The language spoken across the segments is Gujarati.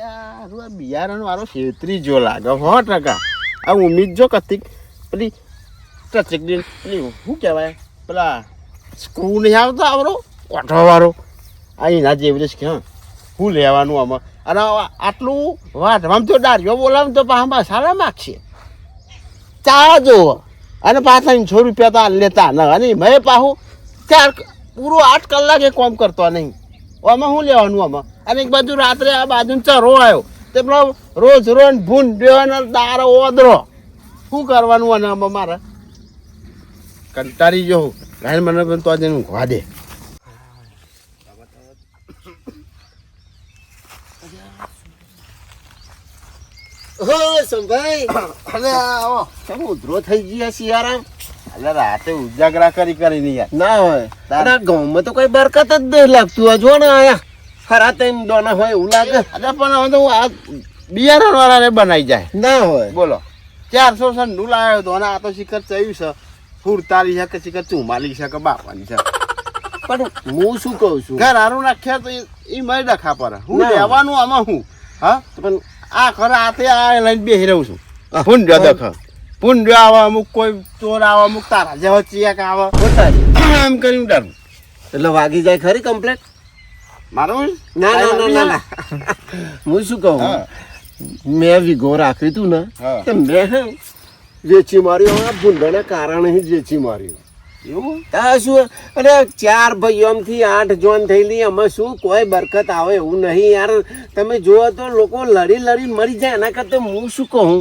અલ્યા બિયારણ વાળો છેતરી જો લાગે 100%. આ ઉમીદ જો કતિક પેલી ટચકડી પેલી શું કહેવાય પેલા સ્ક્રૂ નહીં આવતો આવરો ઓઠો વાળો આ એના જેવી જ કે શું લેવાનું આમાં અને આટલું વાટવામાં તો દારિયો બોલાવે તો પાછા મસાલા માગશે ચા જુઓ અને પાછા 300 રૂપિયા તો આ લેતા ન અને મેં પાછું 8 કલાકે કોમ કરતો નહીં આમાં શું લેવાનું આમાં અને એક બાજુ રાત્રે આ બાજુ ચરો આવ્યો તે પેલો રોજ ભૂંડ્યો અને દારો ઓદરો શું કરવાનું અને આમાં મારે કંટાળી ગયો ગાય મને પણ તો આજે ઊંઘવા દે. ઉધરો થઈ ગયા શિયારામ એટલે રાતે ઉજાગરા કરી નહીં યાર ના હોય તારા ગામમાં તો કઈ બરકત જ નહીં લાગતું હોય જો ને આયા ખરા તેમ દોના હોય એવું લાગે અરે પણ હવે તો આ બિયારણ વાળાને બનાવી જાય ના હોય બોલો 400 સંડું લાવ્યો તો અને આ તો શિખર ચયું છે 47 છે કે શિખર 44 છે કે 52 છે પણ હું શું કહું છું ઘર હારું નાખ્યા તો એ મય ડખા પર હું લેવાનું આમાં હું હા પણ આ ખરા હાથે આ લઈને બેસી રહું છું ભૂંડ્યો દખ ભૂંડ્યો આવે અમુક કોઈ ચોર આવે અમુક તારા જેવા ચિયાક આવે એમ કરીને ડર એટલે વાગી જાય ખરી કમ્પ્લેટ મારું ના હું શું કહું મેં વિગો રાખ્યું તું ને તો મેં વેચી માર્યું ભૂંડાના કારણે જ વેચી માર્યું એવું હા શું અરે 4 ભાઈઓમાંથી 8 જોન થયેલી એમાં શું કોઈ બરકત આવે એવું નહીં યાર તમે જુઓ તો લોકો લડી મરી જાય એના કરતાં હું શું કહું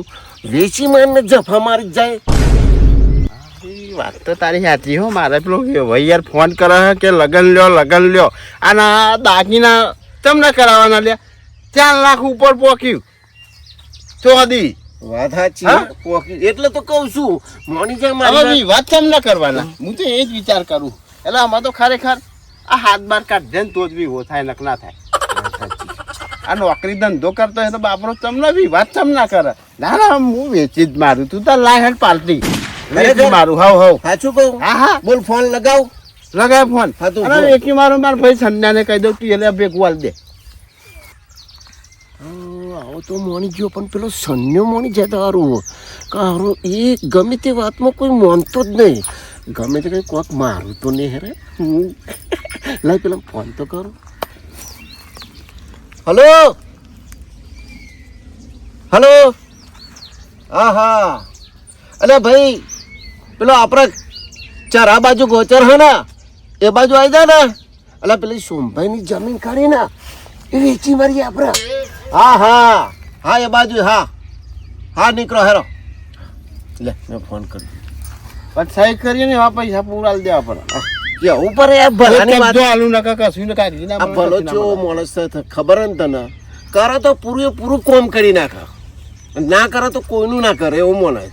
વેચી મારને જફા મારી જાય. વાત તો તારી સાચી હો મારે પેલો ભાઈ યાર ફોન કરે કે લગન લ્યો આના દાગીના તમને કરાવવાના લ્યા 4 લાખ ઉપર પોક્યું ચોદી વાત સાચી પોકી એટલે તો કહું છું મોની જાય મારી વાત કેમ ના કરવાના હું તો એ જ વિચાર કરું એટલે આમાં તો ખરેખર આ હાથ બાર કાઢે ને તો જ વિવો થાય નક ના થાય આ નોકરી ધંધો કરતો હોય તો બાપરો તમને વિવાદ ચમ ના કરે ના હું વેચી જ મારું તું તો લાય હેડ પાર્ટી મારું હાવ સાચું કહું હા બોલ ફોન લગાવ ફોન એકી મારો મારા ભાઈ સંજ્ઞાને કહી દઉં તું એટલે ભેગું વાલ દે. આવો તો મોની ગયો પણ પેલો સન્યો મોની જાય તારું કારો એ ગમે તે વાતમાં કોઈ માનતો જ નહીં ગમે તે કંઈ કોક મારું તો નહીં હેરે હું લાઈ પેલા ફોન તો કરું. હલો હા અલે ભાઈ પેલો આપણે ચરા બાજુ ગોચર હે ને એ બાજુ આવી જાય ને એટલે પેલી સોમભાઈની જમીન કાઢી ને એ વેચી મારી આપણે હા એ બાજુ હા નીકળો હેરો લે મેં ફોન કર્યો પણ સહી કરીએ ને આ પૈસા પૂરા દેવા પડે કે ઉપર એ ભલાની વાત જો આલુ નકા કશું ને કાઢી ના ભલો ચો માણસ ખબર ને તને કરે તો પૂરું કામ કરી નાખે ના કરે તો કોઈનું ના કરે એવું મને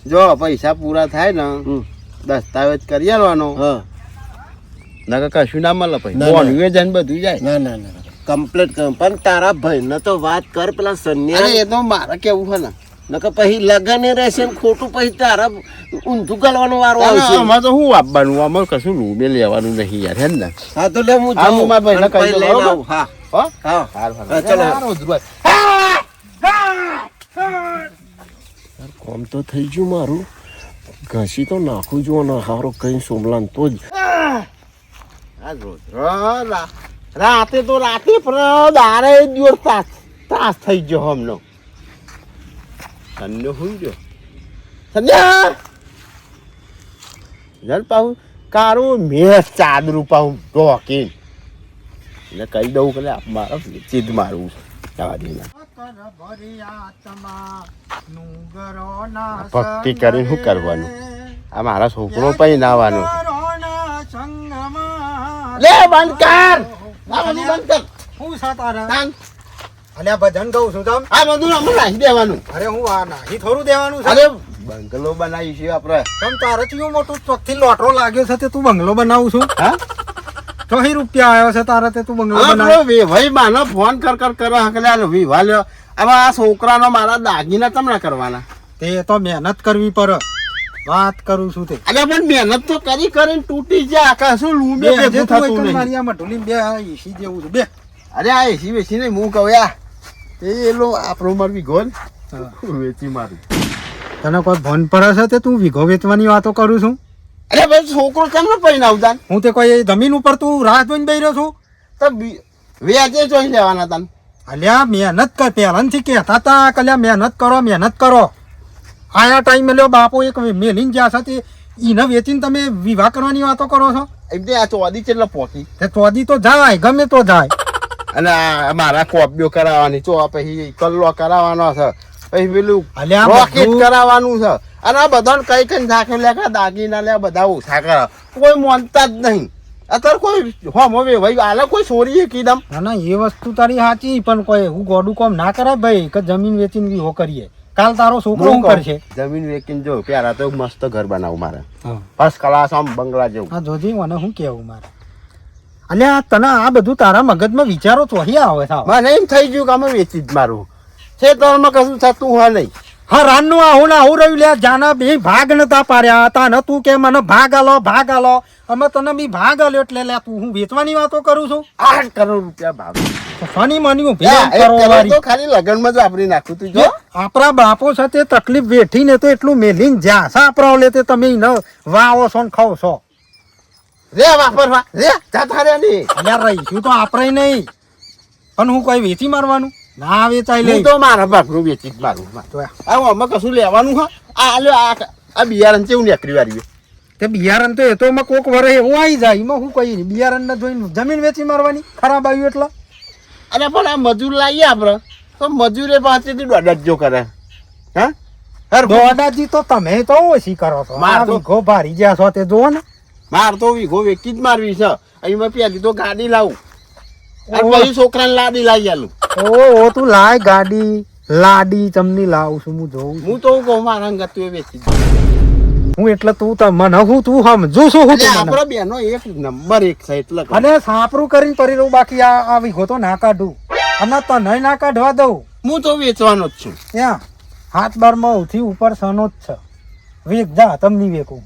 જો પૈસા પૂરા થાય ને દસ્તાવેજ કરી આલવાનો નકા કશું ના મળે પૈસા મોનવે જન બધું જાય ના કમ્પ્લીટ કર પણ તારા ભાઈ ને તો વાત કર પેલા સન્યા એ તો મારે કેવું છે ને નકર પછી લગન રહેશે ને ખોટું પછી તારા ઊંધું ગાલવાનો વારો આવશે આમાં તો શું આપવાનું આમાં કશું રૂબે લેવાનું નહીં યાર હે ને હા તો લે હું જાઉં મારા ભાઈને કહી દઉં હા ચલો કોમ તો થઈ ગયું મારું ઘસી તો નાખું જો ને હારો કઈ સોમલાન તો જ રાતે પણ દારે દિવસ ત્રાસ થઈ ગયો હમનો સંજો હું ગયો સંજય જલ પાઉં કારું મેં ચાદરું પાઉં ઢોકીને એટલે કહી દઉં કે મારે ચીજ મારવું જવા દે ભક્તિ કરીને શું કરવાનું આ મારા છોકરો પછી નાવાનું લે બંધ કર હું સાતારા અલ્યા ભજન ગાઉં છું તમ આ બધું અમે નાખી દેવાનું અરે હું આ નાહી થોડું દેવાનું છે અરે બંગલો બનાવી છે આપણે તમ તારે ચિયો મોટું ચોકથી લોટરો લાગ્યો છે તે તું બંગલો બનાવું છું હા તો રૂપિયા આવ્યો છે તારે તે તું બંગલો બનાવ ભાઈ માનો ફોન કર કરે હકલ્યા વિવાહ લ્યો હવે આ છોકરાનો મારા દાગીના તમને કરવાના તે તો મહેનત કરવી પડે વાત કરું છું તે અરે પણ મહેનત તો કરીને તૂટી જાય આખા શું લૂંબે ભેગું થતું નહીં મારી આ મઢુલી બે એસી જેવું છે બે અરે આ એસી વેસી નહીં હું કહું યા એલો આપણો મારવી ગોલ હા. વેચી મારું. તને કોઈ ભન પડે છે તે તું વીઘો વેચવાની વાતો કરું છું અરે ભાઈ છોકરો કેમ ને પૈને આવતા હું તે કોઈ જમીન ઉપર તું રાહ જોઈને બેહી રહ્યો છું તો વ્યાજે જોઈ લેવાના તને. અલ્યા મહેનત કર પહેલાંથી કહેતા હતા કે અલ્યા મહેનત કરો આયા ટાઈમે લ્યો બાપો એક મેલીને જ્યાં છે તે ઈને વેચીને તમે વિવાહ કરવાની વાતો કરો છો એમ આ ચોદી કેટલા પોકી તે ચોદી તો જાય ગમે તો જાય અને આ મારા કોપીઓ કરાવવાની ચો પછી કલ્લો કરાવવાનો છે પછી પેલું અલ્યા રોકેટ બધું- કરાવવાનું છે અને આ બધાને કઈ કઈ નાખે લે દાગીના લે બધા ઓછા કરે કોઈ માનતા જ નહીં. અત્યારે કોઈ હોમો ભાઈ આલે કોઈ છોરીએ કીધમ ના ના એ વસ્તુ તારી સાચી પણ કોઈ હું ગોડું કોમ ના કરાય ભાઈ કે જમીન વેચીને વિહો કરીએ કાલ તારો છોકરો શું કરશે જમીન વેચીને જો પ્યારા તો મસ્ત ઘર બનાવું મારે ફર્સ્ટ ક્લાસ આમ બંગલા જેવું. આ જોજી મને શું કેવું મારે અલ્યા તને આ બધું તારા મગજમાં વિચારો ચોહી આવે છે મને એમ થઈ ગયું કે અમે વેચી જ મારું છે તો કશું થતું હોય નહીં. હા રાનનું આવું ને આવું રહ્યું લ્યા જાના બે ભાગ નતા પાડ્યા હતા ને તું કે મને ભાગ આલો અમે તને બી ભાગ આલ્યો એટલે લ્યા તું હું વેચવાની વાતો કરું છું 8 કરોડ રૂપિયા ભાવ. ફની મની હું યા, ભેગા એક કરો કરોડ તો ખાલી લગનમાં જ વાપરી નાખું તું જો. આપણા બાપો સાથે તકલીફ વેઠીને તો એટલું મેલીને જ્યાં સાપરાવ લે તે તમે ન વાવો છો ને ખાવ છો રે વાપરવા રે જાતા રે ની. અલ્યા રહીશું તો આપણે નહીં પણ હું કોઈ વેચી મારવાનું ના વેચાઈ લે હું તો મારા બાપનું વેચી જ મારું. આ આમાં કશું લેવાનું હા આ લ્યો આ બિયારણ કેવું નીકળી વાળી તે બિયારણ તો એ તો એમાં કોક વરે એવું આવી જાય એમાં હું કઈ નહીં બિયારણ ને જોઈને જમીન વેચી મારવાની ખરાબ આવ્યું એટલે અને પણ આ મજૂર લાવીએ આપણે તો મજૂરે પાસેથી દોડજો કરે હા હર દોડાજી તો તમે તો ઓછી કરો છો માર આ તો- વીઘો ભારી ગયા છો તે જુઓ ને માર તો વીઘો વેચી જ મારવી છે. અહીંમાં પેલી તો ગાડી લાવું અને ઓહ. પછી છોકરાને લાદી લાવી આલું. ઓ તું લાય ગાડી લાડી તમને લાવું છું હું જોઉં છું. હું તો કહું મારા અંગત તું એ વેચી જ. હું એટલે તું તો મને હું તું સમજુ છું હું એટલે તું મને. આપણો બેનો એક નંબર એક છે એટલે કહું. અને સાપરું કરીને પરી રહું બાકી આ વીઘો તો ના કાઢું અને તને ના કાઢવા દઉં હું તો વેચવાનો જ છું. ત્યાં હાથ બારમાં ઉથી ઉપર સનો જ છે વેક જા તમને વેકું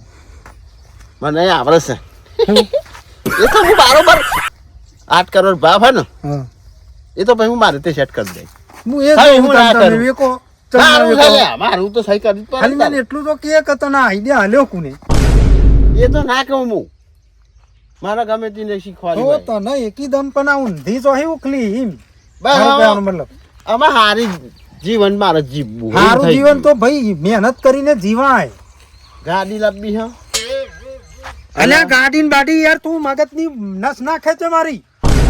મને આવડે છે એ તો હું બરોબર 8 કરોડ ભાવ હે ને હા એ તો પછી હું મારે તે સેટ કરી દઈ. હું એ હા, જોઉં હું ના તમે કરું. વેકો મારું તમને છે વેકો. લે, મારું તો સહી કરી જ પડે ખાલી ને. મને એટલું તો કે તને આઈડિયા હાલ્યો કુને એ તો ના કહું હું મારા ગમે તેને શીખવાડી તો હોય. તને એકદમ પણ આ ઊંધી ચોહી ઉખલી એમ બસ મારો હવે કહેવાનો મતલબ આમાં હારી જીવન મારે જીવવું એવું સારું થઈ જીવન ગયું. તો ભાઈ મહેનત કરીને જીવાય ગાડી લાવવી હા અલ્યા ગાડી ને બાડી યાર તું મગજની નસ ના ખેંચે મારી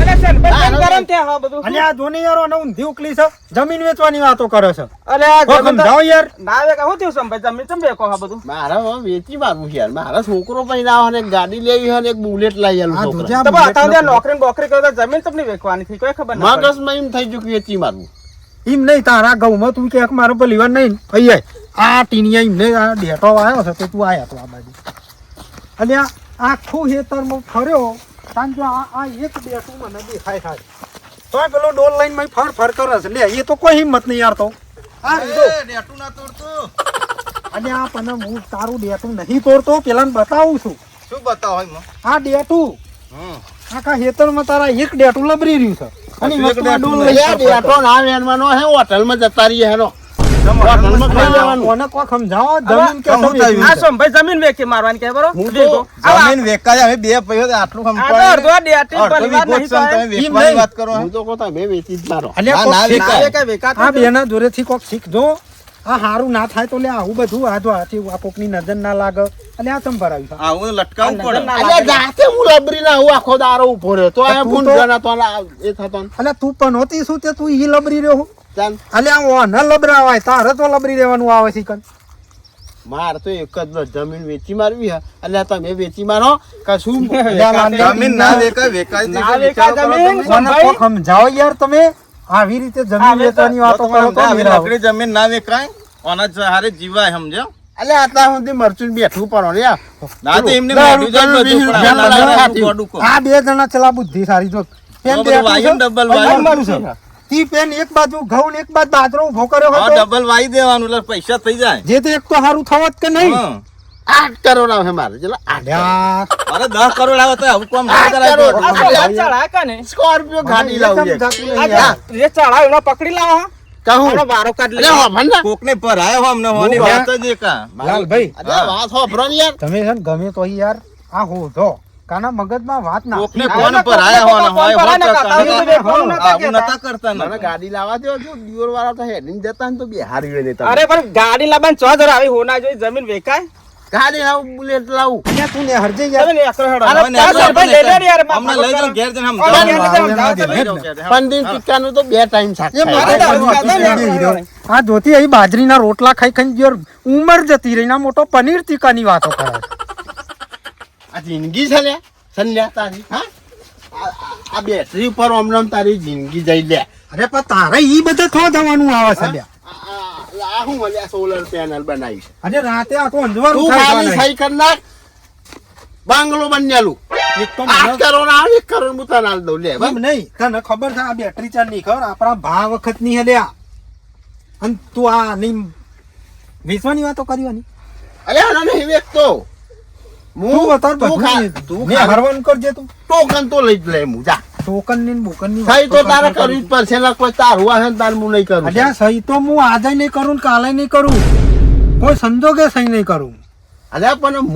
અરે સરપંચ હા, કેમ કરે ને ત્યાં હા બધું અલ્યા જોને યાર આને ઊંધી ઉકલી છે જમીન વેચવાની વાતો કરે છે અરે આ તો જમીન તો- સમજાવો યાર ના વેકા હું થયું સંભાઈ જમીન ચમ વેકો હા બધું મારા હવે વેચી મારવું છે યાર મારા છોકરો પહેલા આવે ને એક ગાડી લેવી હોય ને એક બુલેટ લાવી આલું આ છોકરા જોજે આ તો બુલેટ બતાવ ત્યાં નો નોકરી ને બોકરી કરો તો જમીન તમને વેકવાની થઈ કોઈ ખબર ના પડે. મગજમાં એમ થઈ ગયું કે વેચી મારવું. એમ નહીં તારા ઘઉંમાં તું કે મારો પરિવાર નહીં અહીં આય. આ ટીનિયા એમને આ ડેટો આવ્યો છે તો તું આયા તો આ બાજુ અને આ આખું હેતરમાં ફર્યો તાન જો આ એક ડેટું મને દેખાય થાય તો પેલો ડોલ લાઈન માં ફર ફર કરે છે લે એ તો કોઈ હિંમત નહીં યાર તો આ રીતો. અને આ પણ હું તારું ડેટું નહીં તોડતો પેલાને બતાવું છું શું બતાવો આ ડેટું આખા હેતરમાં તારા એક ડેટું લબરી રહ્યું છે અને એક વસ્તુ આ ડેટું ડોલ લઈ લઈને ફર ફર કરે. બેઠો ના વેણવાનો હે હોટલમાં જતા રહીએ હેનો હોટલમાં ખાઈ લેવાનું. કોને કોઈ સમજાવો જમીન કે હવે તમે વેચી આ છે. સંભાઈ જમીન વેકી મારવાની કે બરો હું તો વેકો. આવા- જમીન વેચાય હવે બે પૈસો આટલું આ તો અડધો ડેટી પરિવાર નહીં તો તમે એમ વેચવાની નહીં. વાત કરો હું તો કહું તમે વેચી જ મારો. અલ્યા ના, કોક ના શીખ- વેચાય. ના વેકાય વેકાતું આ જ બેના જોડેથી કોક શીખજો આ હારું ના થાય તો લે આવું બધું આ જો આ કોકની નજર ના લાગે અને આ ચમ ભરાવી છે. આવું લટકાવવું નજર પડે ના અલ્યા લાગે. જાતે હું લબરી ના હું આખો દારો ઉભો રહ્યો તો આ તું ફૂન તો- ગણા તો ના એ થતો ને. અલ્યા તું પણ હોતી શું તે તું ઈ લબરી રહ્યો ચાલ અલ્યા ન લબરાવાય તારે તો લબરી રહેવાનું આવે છે કન માર તો એક જ વાર જમીન વેચી મારવી હે અલ્યા તમે વેચી મારો કશું અલ્યા લાંડા જમીન ના વેચાય વેચાય ના વેચાય જમીન. કોને કોક સમજાવો યાર તમે આવી રીતે જમીન વેચવાની વાતો કરો તો મેળાવો. લકડી જમીન ના વેચાય ઓના હારે જીવાય સમજો અલ્યા આટલા સુધી મરચું બેઠવું પડો ને યાર. ના તો એમને દસ મેળવી જાય રૂપિયાનું બધું, 20 પણ રૂપિયાનું આના ખાતી. ગોડું કો. આ બે જણા ચલા બુદ્ધિ સારી જો પેન તો બધું બેઠું વાયુ છે, ડબલ અને વાયુ. મારું છે. તી પેન એક બાજુ ઘઉં ને એક બાજુ બાજરો ઉભો કર્યો હા, હતો ડબલ વાઈ દેવાનું એટલે પૈસા થઈ જાય જે તો એક તો સારું થવત કે નહીં હા. 8 કરોડ આવે મારે ચલો 8 અલ્યા અરે 10 કરોડ આવે તો આવું કામ ના આઠ કરાય કરોડ. આ તો યાદ ચડાય કે ને સ્કોર્પિયો ગાડી લાવું છે સમજાતું નહીં આ યાર. જે ચડાય એનો પકડી લાવો હા. કહું એનો વારો કાઢ લે અરે હો ભંડા કોકને ભરાયો હો અમને હોની હું વાત જ એકા લાલભાઈ અરે વાત હોભરો ને યાર તમે છે ને ગમે તો યાર આ હોધો કાના મગજમાં વાત ના કોકને આ ફોન તો ભરાયો હો ને ફોન હોય ભરાય ને હોત કાકા, તો એ તો દેખવાનું નતા આવું કહેતા. નતા કરતા મને ને ગાડી લાવવા દો જો દિયોર વાળા તો હેડીને જતા ને તો બિહારી હોય ને તમે અરે પણ ગાડી લાવવાની ચો જરા આવી હોના જોઈ જમીન વેકાય ગાડી લાવું બુલેટ લાવું અહીંયા તું ને હરજે યાર તમે ને એકરો હેડો અરે હવે ચાલ ચાલ ભાઈ લઈ લે યાર અમને લઈ જાઓ ઘેર જઈને અરે સમજાવો. ઘેર જઈને સમજાવો તમે. લઈ જાઓ. પંદીન ટીકાનું તો 2 ટાઈમ શાક એ મારે ખાય. દારૂ ખાધો ને. આ જોતી અહીં બાજરીના રોટલા ખાઈ ખાઈ ગયો ઉંમર જતી રહી ના મોટો પનીર ટીકાની વાતો કરે છે. આ જિંદગી છે લે સંલ્યા તારી હા આ બેટરી ઉપર ઓમનમ તારી જિંદગી જઈ લે અરે પણ તારે ઈ બધે થો જવાનું આવે છે લ્યા. આ હું મળ્યા સોલર પેનલ બનાવી છે આજે રાતે આખું અંજવાળું તું થાય ખાલી જાણે. સહી કર નાખ બાંગલો બન્યાલું એક તો 8 મને કરોડ આવે 1 કરોડ હું તને આલ દઉં લે એમ નહીં તને ખબર છે આ બેટરી ચાલ નહીં ખબર આપણા ભા વખત ની લ્યા અને તું આ નહીં વેચવાની વાતો કરવાની અરે આનો નહીં વેચતો તું બતાવ તું મેં હરવાનું કરજે તું ટોકન તો લઈ જ લે હું જા ટોકન ની બોકન ની સહી તો તારે કરવી જ પડશે ને કોઈ તારું આવે ને તાર હું નહીં કરું અલ્યા સહી તો હું આજે નહીં કરું ને કાલે નહીં કરું કોઈ સંજોગે સહી નહીં કરું અલ્યા પણ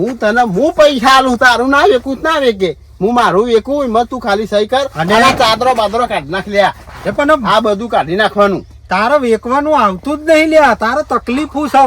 હું પૈસા આલું તારું ના વેકું જ ના વેકે હું મારું વેકું એમાં તું ખાલી સહી કર અને- અને ચાદરો બાદરો કાઢી નાખ લ્યા એ પણ આ બધું કાઢી નાખવાનું તારે વેકવાનું આવતું જ નહીં લ્યા તારે તકલીફું છે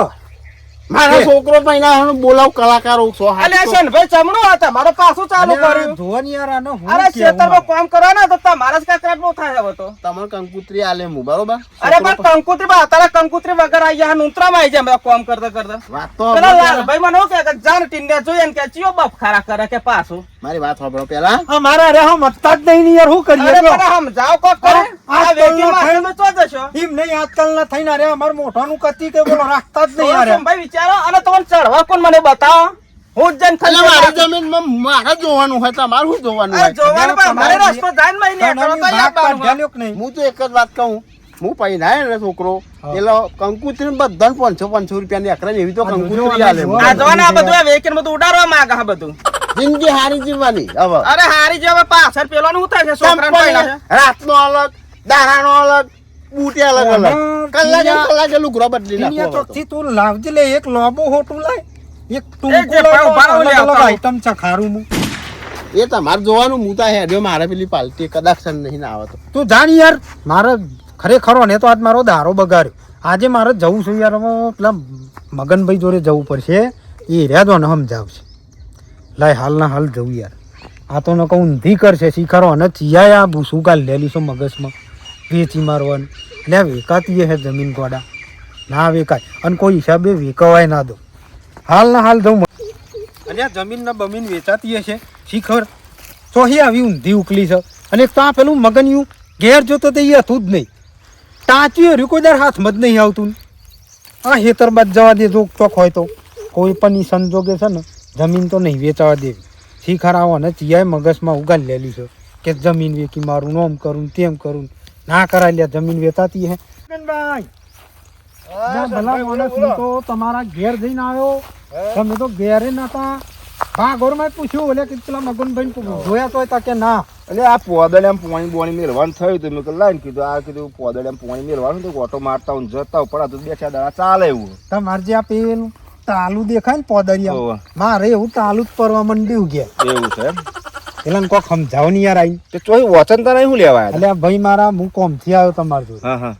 મારા છોકરો પૈણા બોલાવ કલાકારો સો અલે શનભાઈ ચમડો હતા મારો પાછું ચાલુ અલ્યા, કર્યું જોવાની યાર આને હું અરે કેવું ખેતરમાં મારે? કામ કરવા ને તો તમારા જ કાકરા નો થાય હવે તો તમારે કંકુત્રી આલે હું બરોબર અરે પણ કંકુત્રી બા તારા કંકુત્રી વગર આઈ ગયા નુંતરામાં આઈ જાય કામ કરતા કરતા વાત તો પેલા સાંભળો લાલભાઈ મને શું કહે કે જાન ટીંડ્યા જોઈએ ને કે ચિયો બાપ ખારા કરે કે પાછું મારી વાત સાંભળો પેલા અમારા અરે હા મતતા જ નહીં ને યાર શું કરીએ અરે જો? પણ સમજાવો કોક કરે આ આ વેકી આજકાલના માં તમે ચો જશો એમ નહીં આજકાલ ના થઈને અરે અમાર મોઢાનું કતી કે બોલો રાખતા જ નહીં યાર ભાઈ વિચારો અને તમને ચડવા કોણ મને બતાવો હું જ જઈને એટલે મારી ખાલી જમીનમાં મારે જોવાનું હોય તમારે શું જોવાનું અરે હોય જોવાનું પણ મારે રસ્તો જાય ને મહિને કરો તો યાદ કાઢ્યા કે નહીં હું તો એક જ વાત કહું હું પૈણા ને છોકરો એટલે કંકુત્રી બધાને 500 રૂપિયાની અકરાની એવી તો આ જોજો કંકુત્રી આ આલે જોવો. આ જોવાના આ બધું આ વેકીને બધું ઉડાડવા માંગે આ બધું જિંદગી હારી જીવવાની હવે અરે હારી જે હવે પાછળ પેલોનું શું થાય છે છોકરાને પૈણા છે રાતનો અલગ દારાનો અલગ બૂટી અલગ અલગ આમાં કલાકે ટીનિયા- કલાકે લુગડો બદલી ટીનિયા નાખો હવે તો. ચોકથી તું લાવજે લે એક લોબો હોટું લાય એક એ ટૂંકું જે લાય, ભાવ અલગ લે અલગ ભાવ. આઈટમ છે ખારું હું એ તમારે જોવાનું હું તા હેડ્યો મારે પેલી પાલટી કદાચ નહીં ના આવે તો તું જાણ યાર મારે ખરેખરો ને તો આજ મારો દારો બગાડ્યો આજે મારે જવું છે યાર હવે પેલા મગનભાઈ જોડે જવું પડશે એ રહ્યા દો ને સમજાવશે લાય હાલના હાલ જવું યાર આ તો ને કહું ઊંધી કરશે શીખરો અને ચિયા આ ભૂસું કાલ લેલી છો મગજમાં વેચી મારવાનું એટલે આ વેકાતી હે જમીન ગોડા ના વેકાય અને કોઈ હિસાબે વેકવાય ના દો હાલના હાલ જવું અને આ જમીન ને બમીન વેચાતી હશે શીખર ચોહી આવી ઊંધી ઉકલી છે અને એક તો આ પેલું મગનિયું ઘેર જોતો તો એ હતું જ નહીં ટાંચ્યું હર્યું કોઈ દર હાથમાં જ નહીં આવતું આ હેતર બાદ જવા દે જો ચોક હોય તો કોઈ પણ ઈ સંજોગે છે ને જમીન તો નહીં વેચાવા દેવી શીખર આવો ને ચિયાએ મગજમાં ઉગાડી લેલી છે કે જમીન વેકી મારું નોમ કરું તેમ કરું ના કરાય લે જમીન વેચાતી હે ભાઈ ભલા માણસ હું તો તમારા ઘેર જઈને આવ્યો તમે તો ઘેરે નતા ભાગોરમાં પૂછ્યું એટલે કે પેલા મગનભાઈ જોયા તો હતા કે ના એટલે આ પોદળિયામાં પાણી બોણી મેળવાનું થયું હતું મેં કીધું લાઈને કીધું આ કીધું પોદળિયામાં પાણી મેળવાનું તો ઓટો મારતા હું જતા હું પડા તો 2-4 દાડા ચાલે એવું તમારે જે આ પેલું તાલું દેખાય ને પોદરિયા હોવે. મારે એવું તાલું જ પરવા મંડ્યું ગયા એવું છે એમ એટલે કોક સમજાવો ને યાર આઈ તે ચોઈ વચનતા નહીં શું લેવા આવ્યા એટલે આ ભાઈ મારા હું કોમથી આવ્યો તમારી જોડે હા હા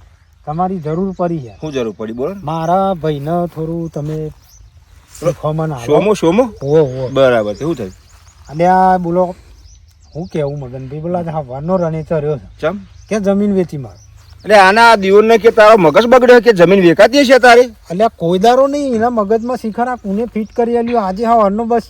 તમારી જરૂર પડી યાર શું જરૂર પડી બોલો ને? મારા ભાઈને થોડું તમે શીખવામાં ના શોમો શોમો ઓ બરાબર તે શું થયું એટલે આ બોલો હું કેવું મગનભાઈ બોલા હવાનો રણે ચર્યો છે ચમ કે જમીન વેચી માર એટલે આના દિવસને કે તારો મગજ બગડ્યો કે જમીન વેચાતી હશે તારે એટલે આ કોઈદારો નહીં એના મગજમાં શિખર આ કુને ફિટ કરી આલ્યું આજે હવાનો બસ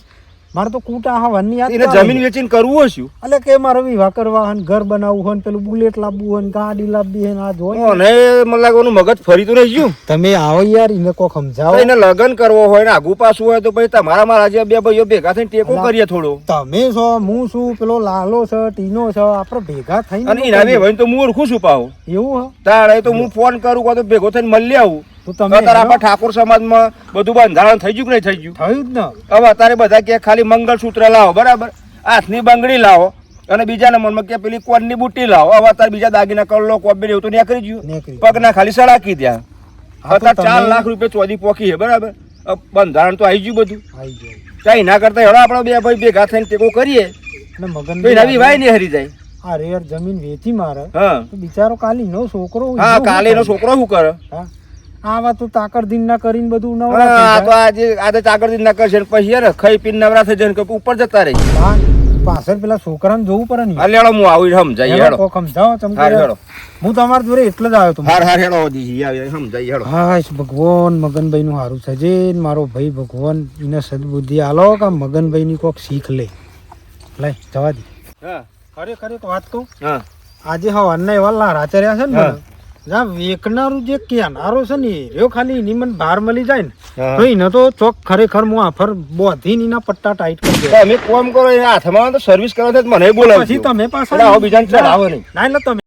મારે તો કૂટા હવાની યાદ એને ના જમીન વેચીને કરવું હશું એટલે કે મારે વિવાહ કરવા હોય ને ઘર બનાવવું હોય ને પેલું બુલેટ લાવવું હોય ને ગાડી લાવવી હોય ને આ જોઈ અને મને લાગે એનું મગજ ફરી તો નહીં ગયું તમે આવો યાર એને કોક સમજાવો તો એને લગ્ન કરવો હોય ને આગુ પાછું હોય તો પછી તમારા મારા જે બે ભાઈઓ ભેગા થઈને ટેકો અલા. કરીએ થોડો તમે છો હું છું પેલો લાલો છે ટીનો છે આપડે ભેગા થઈને અને એના બે ભાઈ તો હું ઓળખું છું પાહો એવું તારે તો હું ફોન કરું કાં તો ભેગો થઈને મળી આવું તો તમે અત્યારે આપણા ઠાકોર સમાજમાં બધું બંધારણ થઈ ગયું કે નહીં થઈ ગયું? થયું જ ને. હવે અત્યારે બધા કે ખાલી મંગળસૂત્ર લાવો, બરાબર, હાથની બંગડી લાવો, અને બીજા નંબરમાં કે પેલી કોનની બુટ્ટી લાવો. હવે અત્યારે બીજા દાગીના કરોડો કોબી એવું તો નીકળી ગયું. નીકળી. પગના ખાલી સડાકી ત્યાં હા, તો અત્યારે 4 તમે- લાખ રૂપિયા ચોદી પોકી છે, બરાબર. બંધારણ તો આવી ગયું બધું. આઈ જાય. ચાઈ ના કરતા હેડો આપણે બે ભાઈ ભેગા થઈને ટેકો કરીએ અને મગન તો નવી વાય નહીં હરી જાય. આ રેર જમીન વેચી મારે હા તો બિચારો કાલી નો છોકરો હા, ઈનો કાલે એનો શું કરે? છોકરો શું કરે? હા. આવા તો તાકરદીન ના કરીને બધું હા, નવરા આ તો આજે ચાકર ના કરશે ને પછી યાર ખાઈ પીને નવરા થઈ જાય ને કે ઉપર જતા રહી. પાછળ પેલા છોકરાને જોવું પડે ને હાલ હેડો, હું આવું સમજાય હેડો, હેડો. કોક સમજાવો ચમકે હાર યાર. હેડો, હું તમારા જોડે એટલે જ આવ્યો તો હાર હાર હેડો જી આવી સમજાય હેડો. હા ભગવાન મગનભાઈ નું સારું થજે ને મારો ભાઈ ભગવાન એને સદબુદ્ધિ આલો કે મગનભાઈ ની કોક શીખ લે. લઈ જવા દે. હા ખરેખર એક વાત કહું, હા આજે હવારના એવા લારા ચર્યા છે ને હા. મને. જ્યાં વેકનારું જે કેનારો છે ને એ રહ્યો ખાલી એની મને બહાર મળી જાય ને હા. તો એને તો ચોક ખરેખર હું આફર બોધીને એના પટ્ટા ટાઈટ કરી દે. તમે કોમ કરો એ હાથમાં તો સર્વિસ કરો તો મને બોલાવજો. પછી તમે પાછા એટલે આવો બીજાને ચડાવો નહીં. ના એટલે તમે